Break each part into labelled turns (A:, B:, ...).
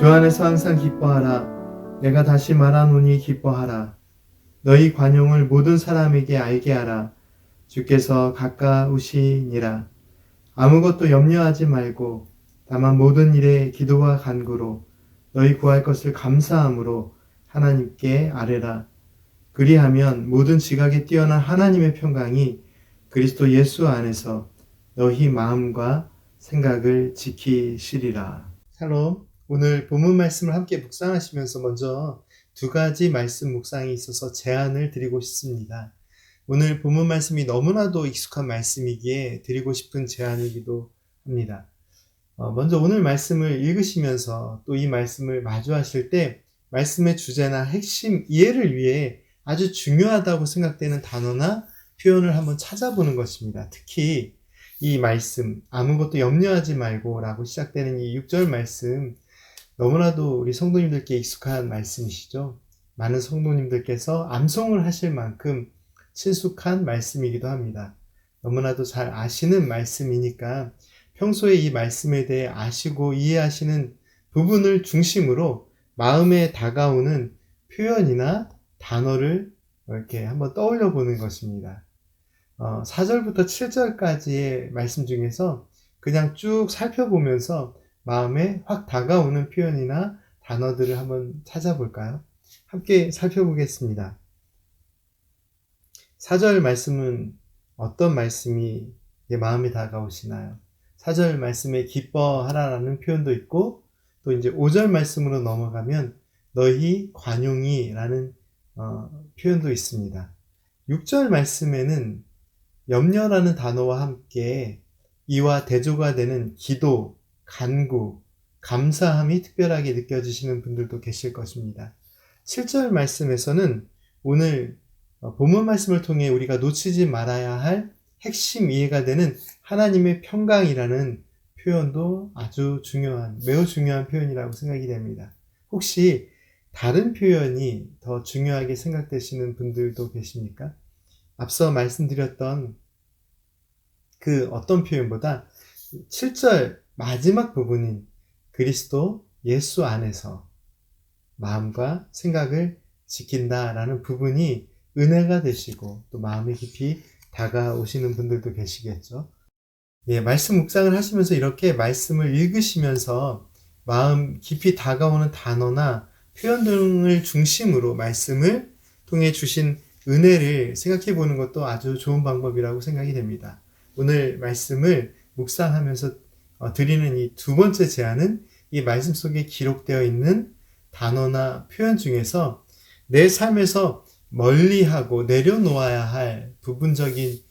A: 주 안에서 항상 기뻐하라. 내가 다시 말하노니 기뻐하라. 너희 관용을 모든 사람에게 알게 하라. 주께서 가까우시니라. 아무것도 염려하지 말고 다만 모든 일에 기도와 간구로 너희 구할 것을 감사함으로 하나님께 아뢰라. 그리하면 모든 지각에 뛰어난 하나님의 평강이 그리스도 예수 안에서 너희 마음과 생각을 지키시리라. 샬롬. 오늘 본문 말씀을 함께 묵상하시면서 먼저 두 가지 말씀 묵상이 있어서 제안을 드리고 싶습니다. 오늘 본문 말씀이 너무나도 익숙한 말씀이기에 드리고 싶은 제안이기도 합니다. 먼저 오늘 말씀을 읽으시면서 또 이 말씀을 마주하실 때 말씀의 주제나 핵심 이해를 위해 아주 중요하다고 생각되는 단어나 표현을 한번 찾아보는 것입니다. 특히 이 말씀, 아무것도 염려하지 말고 라고 시작되는 이 6절 말씀, 너무나도 우리 성도님들께 익숙한 말씀이시죠. 많은 성도님들께서 암송을 하실 만큼 친숙한 말씀이기도 합니다. 너무나도 잘 아시는 말씀이니까 평소에 이 말씀에 대해 아시고 이해하시는 부분을 중심으로 마음에 다가오는 표현이나 단어를 이렇게 한번 떠올려 보는 것입니다. 4절부터 7절까지의 말씀 중에서 그냥 쭉 살펴보면서 마음에 확 다가오는 표현이나 단어들을 한번 찾아볼까요? 함께 살펴보겠습니다. 4절 말씀은 어떤 말씀이 내 마음에 다가오시나요? 4절 말씀에 기뻐하라라는 표현도 있고 또 이제 5절 말씀으로 넘어가면 너희 관용이라는 표현도 있습니다. 6절 말씀에는 염려라는 단어와 함께 이와 대조가 되는 기도, 간구, 감사함이 특별하게 느껴지시는 분들도 계실 것입니다. 7절 말씀에서는 오늘 본문 말씀을 통해 우리가 놓치지 말아야 할 핵심 이해가 되는 하나님의 평강이라는 표현도 아주 중요한, 매우 중요한 표현이라고 생각이 됩니다. 혹시 다른 표현이 더 중요하게 생각되시는 분들도 계십니까? 앞서 말씀드렸던 그 어떤 표현보다 7절 마지막 부분인 그리스도 예수 안에서 마음과 생각을 지킨다라는 부분이 은혜가 되시고 또 마음에 깊이 다가오시는 분들도 계시겠죠. 예, 말씀 묵상을 하시면서 이렇게 말씀을 읽으시면서 마음 깊이 다가오는 단어나 표현 등을 중심으로 말씀을 통해 주신 은혜를 생각해 보는 것도 아주 좋은 방법이라고 생각이 됩니다. 오늘 말씀을 묵상하면서 드리는 이 두 번째 제안은 이 말씀 속에 기록되어 있는 단어나 표현 중에서 내 삶에서 멀리하고 내려놓아야 할 부분적인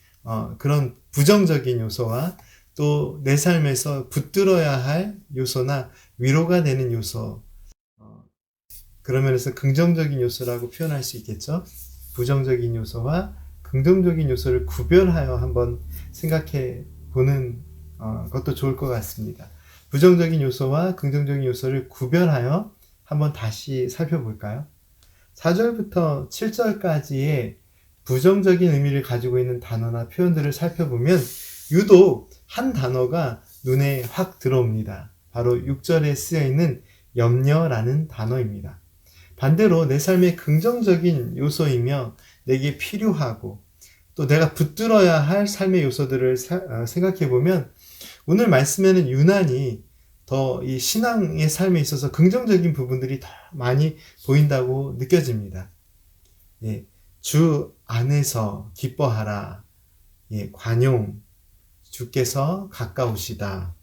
A: 그런 부정적인 요소와 또 내 삶에서 붙들어야 할 요소나 위로가 되는 요소, 그런 면에서 긍정적인 요소라고 표현할 수 있겠죠. 부정적인 요소와 긍정적인 요소를 구별하여 한번 생각해 보는 것도 좋을 것 같습니다. 부정적인 요소와 긍정적인 요소를 구별하여 한번 다시 살펴볼까요? 4절부터 7절까지의 부정적인 의미를 가지고 있는 단어나 표현들을 살펴보면 유독 한 단어가 눈에 확 들어옵니다. 바로 6절에 쓰여 있는 염려라는 단어입니다. 반대로 내 삶의 긍정적인 요소이며 내게 필요하고 또 내가 붙들어야 할 삶의 요소들을 생각해 보면 오늘 말씀에는 유난히 더 이 신앙의 삶에 있어서 긍정적인 부분들이 더 많이 보인다고 느껴집니다. 예, 주 안에서 기뻐하라. 예, 관용, 주께서 가까우시다.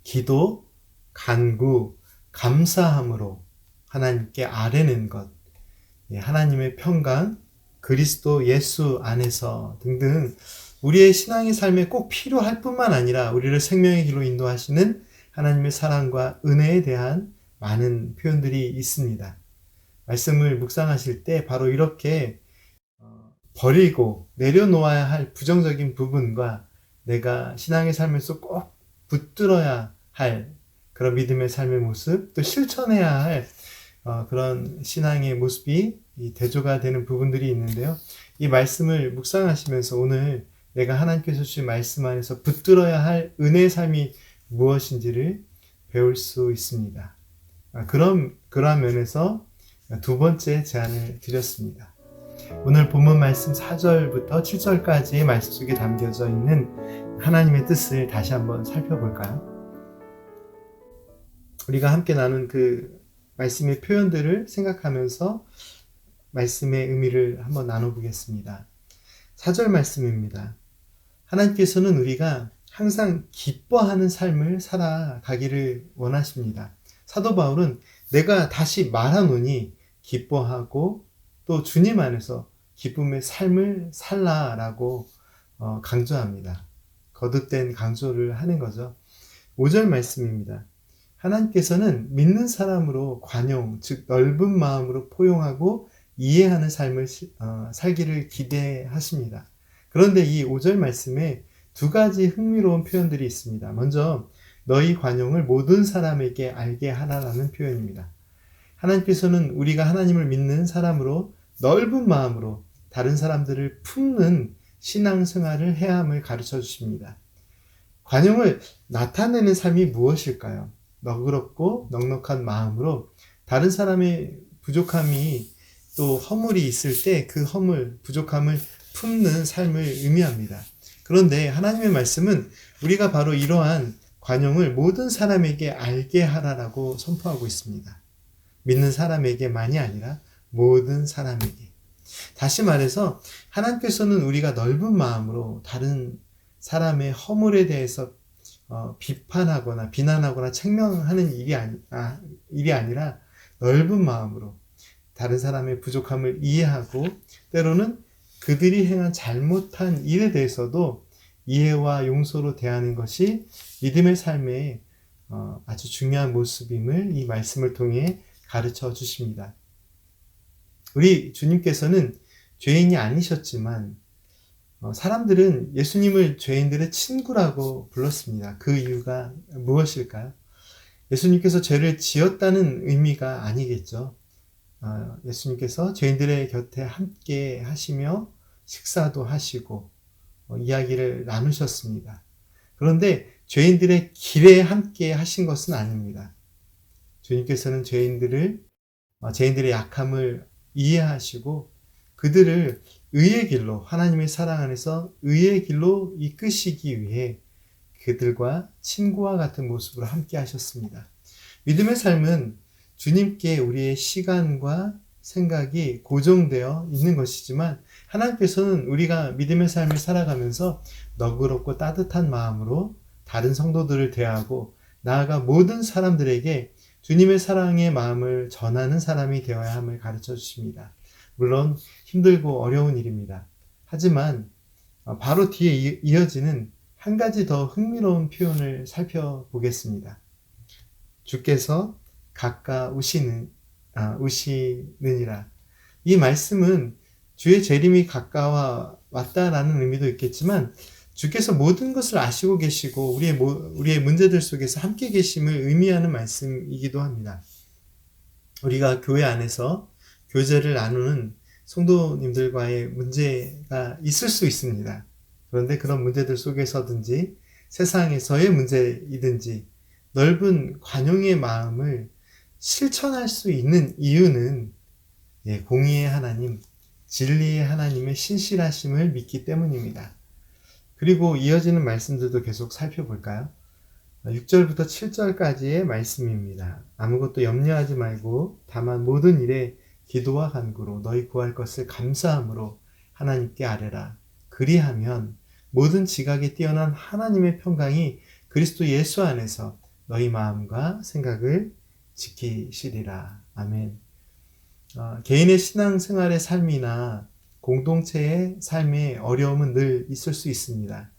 A: 기도, 간구, 감사함으로 하나님께 아뢰는 것, 예, 하나님의 평강, 그리스도 예수 안에서 등등 우리의 신앙의 삶에 꼭 필요할 뿐만 아니라 우리를 생명의 길로 인도하시는 하나님의 사랑과 은혜에 대한 많은 표현들이 있습니다. 말씀을 묵상하실 때 바로 이렇게 버리고 내려놓아야 할 부정적인 부분과 내가 신앙의 삶에서 꼭 붙들어야 할 그런 믿음의 삶의 모습, 또 실천해야 할 그런 신앙의 모습이 대조가 되는 부분들이 있는데요. 이 말씀을 묵상하시면서 오늘 내가 하나님께서 주신 말씀 안에서 붙들어야 할 은혜의 삶이 무엇인지를 배울 수 있습니다. 그러한 면에서 두 번째 제안을 드렸습니다. 오늘 본문 말씀 4절부터 7절까지의 말씀 속에 담겨져 있는 하나님의 뜻을 다시 한번 살펴볼까요? 우리가 함께 나눈 그 말씀의 표현들을 생각하면서 말씀의 의미를 한번 나눠보겠습니다. 4절 말씀입니다. 하나님께서는 우리가 항상 기뻐하는 삶을 살아가기를 원하십니다. 사도 바울은 내가 다시 말하노니 기뻐하고 또 주님 안에서 기쁨의 삶을 살라라고 강조합니다. 거듭된 강조를 하는 거죠. 5절 말씀입니다. 하나님께서는 믿는 사람으로 관용, 즉 넓은 마음으로 포용하고 이해하는 삶을 살기를 기대하십니다. 그런데 이 5절 말씀에 두 가지 흥미로운 표현들이 있습니다. 먼저 너희 관용을 모든 사람에게 알게 하라라는 표현입니다. 하나님께서는 우리가 하나님을 믿는 사람으로 넓은 마음으로 다른 사람들을 품는 신앙생활을 해야 함을 가르쳐 주십니다. 관용을 나타내는 삶이 무엇일까요? 너그럽고 넉넉한 마음으로 다른 사람의 부족함이 또 허물이 있을 때 그 허물, 부족함을 품는 삶을 의미합니다. 그런데 하나님의 말씀은 우리가 바로 이러한 관용을 모든 사람에게 알게 하라라고 선포하고 있습니다. 믿는 사람에게만이 아니라 모든 사람에게. 다시 말해서 하나님께서는 우리가 넓은 마음으로 다른 사람의 허물에 대해서 비판하거나 비난하거나 책명하는 일이 아니라 넓은 마음으로 다른 사람의 부족함을 이해하고 때로는 그들이 행한 잘못한 일에 대해서도 이해와 용서로 대하는 것이 믿음의 삶의 아주 중요한 모습임을 이 말씀을 통해 가르쳐 주십니다. 우리 주님께서는 죄인이 아니셨지만 사람들은 예수님을 죄인들의 친구라고 불렀습니다. 그 이유가 무엇일까요? 예수님께서 죄를 지었다는 의미가 아니겠죠. 예수님께서 죄인들의 곁에 함께 하시며 식사도 하시고 이야기를 나누셨습니다. 그런데 죄인들의 길에 함께 하신 것은 아닙니다. 주님께서는 죄인들의 약함을 이해하시고 그들을 의의 길로, 하나님의 사랑 안에서 의의 길로 이끄시기 위해 그들과 친구와 같은 모습으로 함께 하셨습니다. 믿음의 삶은 주님께 우리의 시간과 생각이 고정되어 있는 것이지만 하나님께서는 우리가 믿음의 삶을 살아가면서 너그럽고 따뜻한 마음으로 다른 성도들을 대하고 나아가 모든 사람들에게 주님의 사랑의 마음을 전하는 사람이 되어야 함을 가르쳐 주십니다. 물론 힘들고 어려운 일입니다. 하지만 바로 뒤에 이어지는 한 가지 더 흥미로운 표현을 살펴보겠습니다. 주께서 우시느니라. 이 말씀은 주의 재림이 가까워 왔다라는 의미도 있겠지만 주께서 모든 것을 아시고 계시고 우리의 문제들 속에서 함께 계심을 의미하는 말씀이기도 합니다. 우리가 교회 안에서 교제를 나누는 성도님들과의 문제가 있을 수 있습니다. 그런데 그런 문제들 속에서든지 세상에서의 문제이든지 넓은 관용의 마음을 실천할 수 있는 이유는 공의의 하나님, 진리의 하나님의 신실하심을 믿기 때문입니다. 그리고 이어지는 말씀들도 계속 살펴볼까요? 6절부터 7절까지의 말씀입니다. 아무것도 염려하지 말고 다만 모든 일에 기도와 간구로 너희 구할 것을 감사함으로 하나님께 아뢰라. 그리하면 모든 지각에 뛰어난 하나님의 평강이 그리스도 예수 안에서 너희 마음과 생각을 지키시리라. 아멘. 개인의 신앙생활의 삶이나 공동체의 삶에 어려움은 늘 있을 수 있습니다.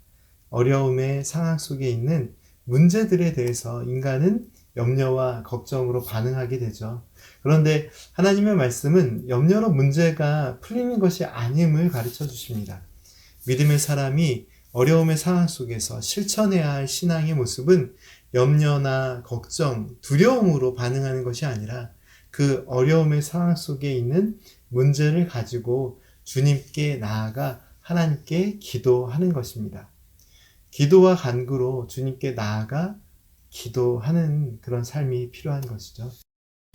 A: 어려움의 상황 속에 있는 문제들에 대해서 인간은 염려와 걱정으로 반응하게 되죠. 그런데 하나님의 말씀은 염려로 문제가 풀리는 것이 아님을 가르쳐 주십니다. 믿음의 사람이 어려움의 상황 속에서 실천해야 할 신앙의 모습은 염려나 걱정, 두려움으로 반응하는 것이 아니라 그 어려움의 상황 속에 있는 문제를 가지고 주님께 나아가 하나님께 기도하는 것입니다. 기도와 간구로 주님께 나아가 기도하는 그런 삶이 필요한 것이죠.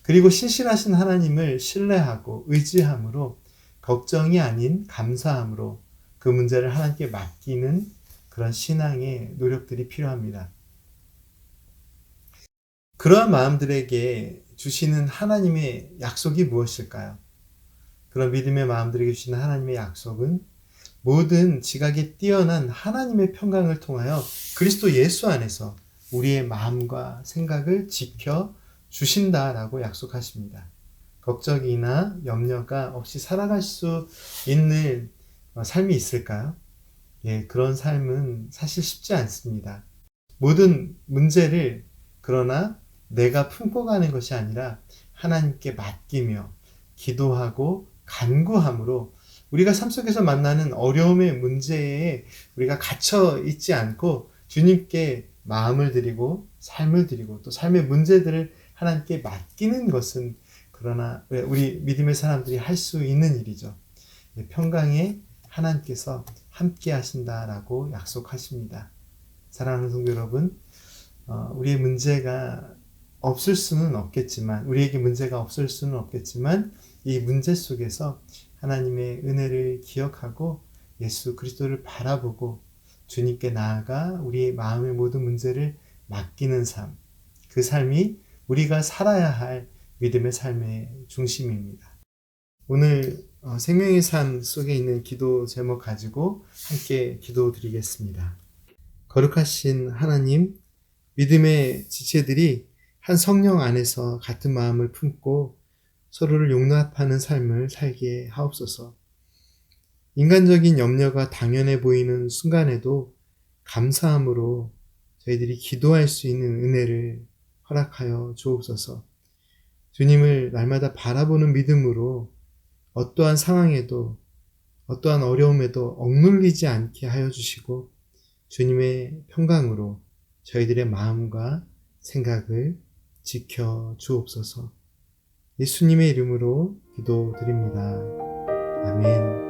A: 그리고 신실하신 하나님을 신뢰하고 의지함으로 걱정이 아닌 감사함으로 그 문제를 하나님께 맡기는 그런 신앙의 노력들이 필요합니다. 그러한 마음들에게 주시는 하나님의 약속이 무엇일까요? 그런 믿음의 마음들에게 주시는 하나님의 약속은 모든 지각에 뛰어난 하나님의 평강을 통하여 그리스도 예수 안에서 우리의 마음과 생각을 지켜 주신다라고 약속하십니다. 걱정이나 염려가 없이 살아갈 수 있는 삶이 있을까요? 예, 그런 삶은 사실 쉽지 않습니다. 모든 문제를 그러나 내가 품고 가는 것이 아니라 하나님께 맡기며 기도하고 간구함으로 우리가 삶 속에서 만나는 어려움의 문제에 우리가 갇혀 있지 않고 주님께 마음을 드리고 삶을 드리고 또 삶의 문제들을 하나님께 맡기는 것은 그러나 우리 믿음의 사람들이 할 수 있는 일이죠. 평강에 하나님께서 함께 하신다라고 약속하십니다. 사랑하는 성도 여러분, 우리의 문제가 없을 수는 없겠지만, 우리에게 문제가 없을 수는 없겠지만, 이 문제 속에서 하나님의 은혜를 기억하고 예수 그리스도를 바라보고 주님께 나아가 우리의 마음의 모든 문제를 맡기는 삶, 그 삶이 우리가 살아야 할 믿음의 삶의 중심입니다. 오늘 생명의 삶 속에 있는 기도 제목 가지고 함께 기도드리겠습니다. 거룩하신 하나님, 믿음의 지체들이 한 성령 안에서 같은 마음을 품고 서로를 용납하는 삶을 살게 하옵소서. 인간적인 염려가 당연해 보이는 순간에도 감사함으로 저희들이 기도할 수 있는 은혜를 허락하여 주옵소서. 주님을 날마다 바라보는 믿음으로 어떠한 상황에도 어떠한 어려움에도 억눌리지 않게 하여 주시고 주님의 평강으로 저희들의 마음과 생각을 지켜 주옵소서. 예수님의 이름으로 기도드립니다. 아멘.